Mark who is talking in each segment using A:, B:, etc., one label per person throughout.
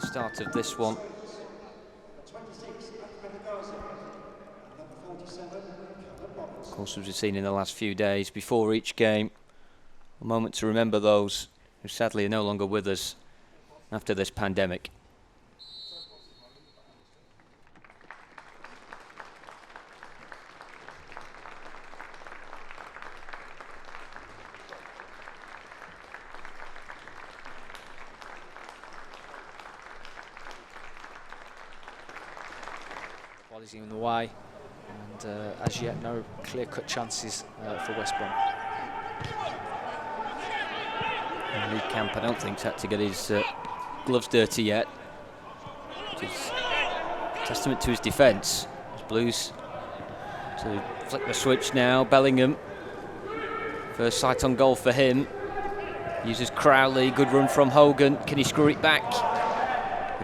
A: the start of this one. Of course, as we've seen in the last few days, before each game, a moment to remember those who sadly are no longer with us after this pandemic.
B: In the way, and as yet no clear-cut chances for West Brom.
A: Lee Camp, I don't think, has had to get his gloves dirty yet, which is a testament to his defence. Blues to flick the switch now. Bellingham, first sight on goal for him. Uses Crowley, good run from Hogan. Can he screw it back?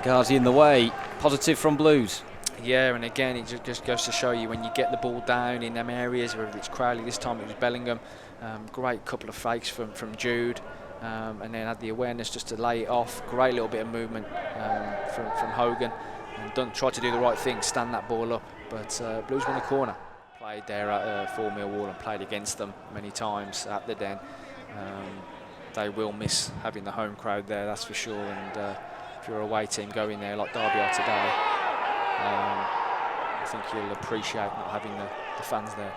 A: Ghazi in the way. Positive from Blues.
B: Yeah, and again, it just goes to show you when you get the ball down in them areas, whether it's Crowley, this time it was Bellingham. Great couple of fakes from Jude, and then had the awareness just to lay it off. Great little bit of movement from Hogan, and tried to do the right thing, stand that ball up. But Blues won the corner. Played there at 4 Millwall and played against them many times at the Den. They will miss having the home crowd there, that's for sure. And if you're a away team going there like Derby are today, I think you'll appreciate not having the fans there.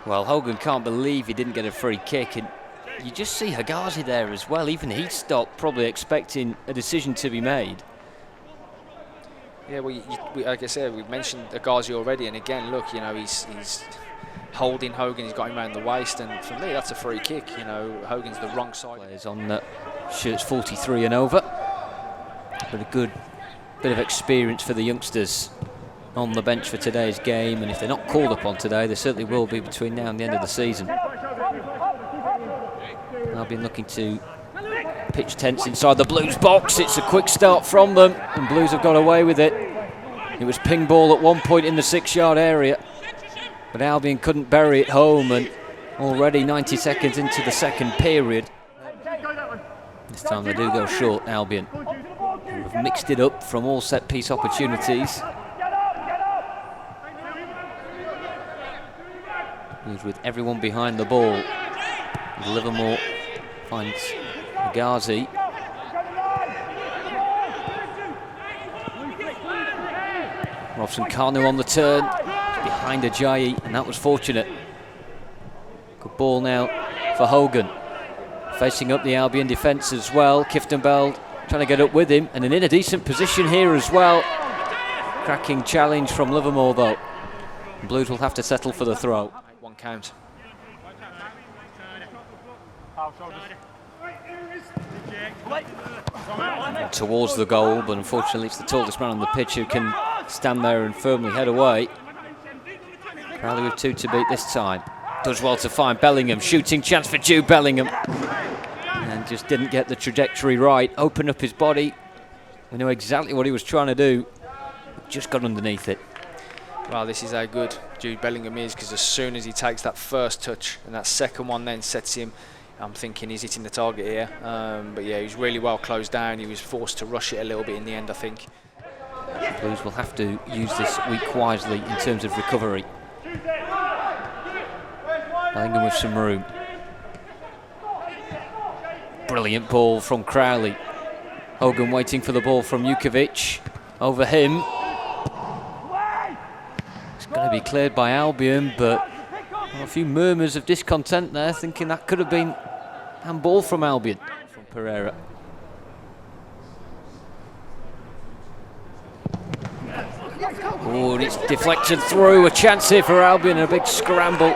A: Well, Hogan can't believe he didn't get a free kick, and you just see Hagazi there as well. Even he stopped, probably expecting a decision to be made.
B: Yeah, well, like I said, we've mentioned Hagazi already, and again, look, you know, he's holding Hogan, he's got him around the waist, and for me, that's a free kick. You know, Hogan's the wrong side.
A: Players on shirts 43 and over, but a good bit of experience for the youngsters on the bench for today's game, and if they're not called upon today, they certainly will be between now and the end of the season. Albion looking to pitch tents inside the Blues box. It's a quick start from them, and Blues have got away with it. It was ping ball at one point in the 6-yard area, but Albion couldn't bury it home, and already 90 seconds into the second period. This time they do go short, Albion. They've mixed it up from all set-piece opportunities. With everyone behind the ball. Livermore finds Ghazi. Robson Kanu on the turn, behind Ajayi, and that was fortunate. Good ball now for Hogan. Facing up the Albion defence as well. Kiftembeld trying to get up with him, and in a decent position here as well. Cracking challenge from Livermore though. Blues will have to settle for the throw.
B: One count.
A: Towards the goal, but unfortunately it's the tallest man on the pitch who can stand there and firmly head away. Crowley with 2 to beat this time. Does well to find Bellingham, shooting chance for Jude Bellingham. And just didn't get the trajectory right. Opened up his body. We know exactly what he was trying to do. Just got underneath it.
B: Well, this is how good Jude Bellingham is, because as soon as he takes that first touch and that second one then sets him, I'm thinking he's hitting the target here. But yeah, he was really well closed down. He was forced to rush it a little bit in the end, I think.
A: The Blues will have to use this week wisely in terms of recovery. Bellingham with some room. Brilliant ball from Crowley. Hogan waiting for the ball from Jukovic. Over him. It's going to be cleared by Albion, but a few murmurs of discontent there, thinking that could have been handball from Albion. From Pereira. Oh, and it's deflected through. A chance here for Albion, a big scramble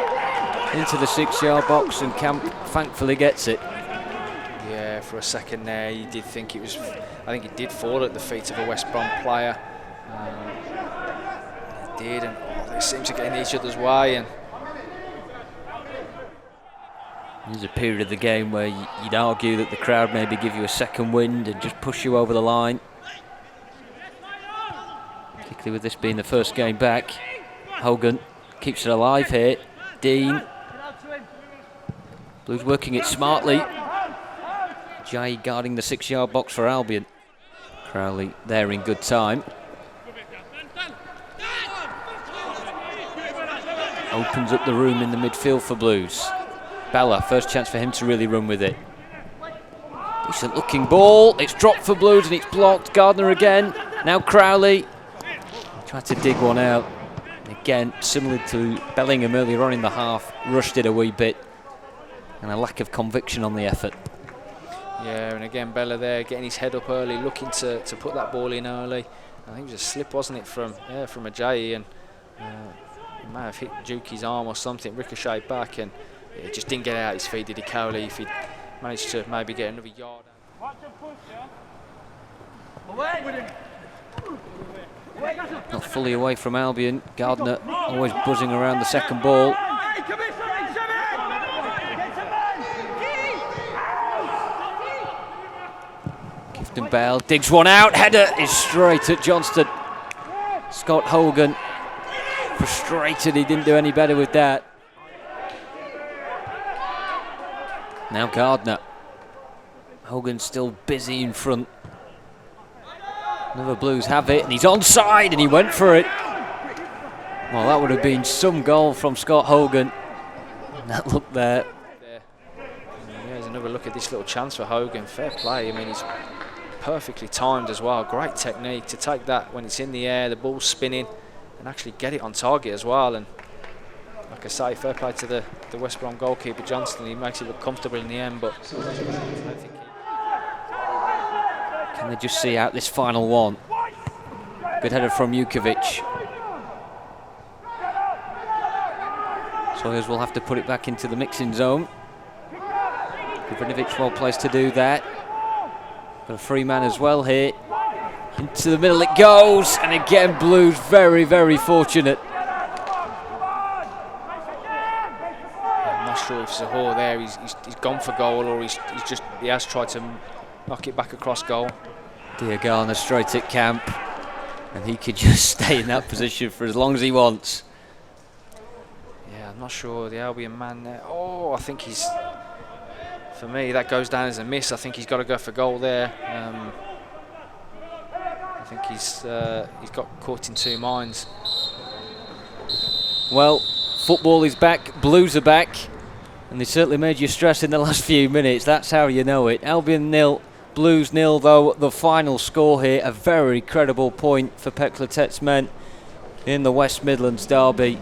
A: into the 6-yard box, and Camp thankfully gets it.
B: Yeah, for a second there, you did think it was. I think it did fall at the feet of a West Brom player. It did, and they seem to get in each other's way. And
A: there's a period of the game where you'd argue that the crowd maybe give you a second wind and just push you over the line. Particularly with this being the first game back. Hogan keeps it alive here. Dean. Blues working it smartly. Jay guarding the 6-yard box for Albion. Crowley there in good time. Opens up the room in the midfield for Blues. Bella, first chance for him to really run with it. Decent looking ball. It's dropped for Blues and it's blocked. Gardner again. Now Crowley. Tried to dig one out. Again, similar to Bellingham earlier on in the half, rushed it a wee bit. And a lack of conviction on the effort.
B: Yeah, and again, Bella there getting his head up early, looking to put that ball in early. I think it was a slip, wasn't it, from Ajayi, and he may have hit Juki's arm or something, ricocheted back, and it just didn't get out his feet, did he, Cowley? If he'd managed to maybe get another yard out.
A: Not fully away from Albion. Gardner always buzzing around the second ball. Gifton Bell digs one out. Header is straight at Johnston. Scott Hogan frustrated he didn't do any better with that. Now Gardner. Hogan still busy in front. Another Blues have it, and he's onside, and he went for it. Well, that would have been some goal from Scott Hogan. And that look there.
B: Here's another look at this little chance for Hogan. Fair play. I mean, he's perfectly timed as well. Great technique to take that when it's in the air, the ball's spinning, and actually get it on target as well. And like I say, fair play to the West Brom goalkeeper Johnston. He makes it look comfortable in the end, but I don't think
A: can they just see out this final one? Good header from Jukovic. Sawyers will have to put it back into the mixing zone. Gavrinovic well placed to do that. Got a free man as well here. Into the middle it goes, and again Blues very, very fortunate.
B: I'm not sure if Zahor there, he's gone for goal, or he has tried to knock it back across goal.
A: Diagana straight at camp, and he could just stay in that position for as long as he wants.
B: Yeah, I'm not sure the Albion man there. Oh, I think he's, for me, that goes down as a miss. I think he's got to go for goal there. I think he's got caught in two minds.
A: Well, football is back, Blues are back, and they certainly made you stress in the last few minutes. That's how you know it. Albion 0, Blues 0, though the final score here, a very credible point for Peclatet's men in the West Midlands derby.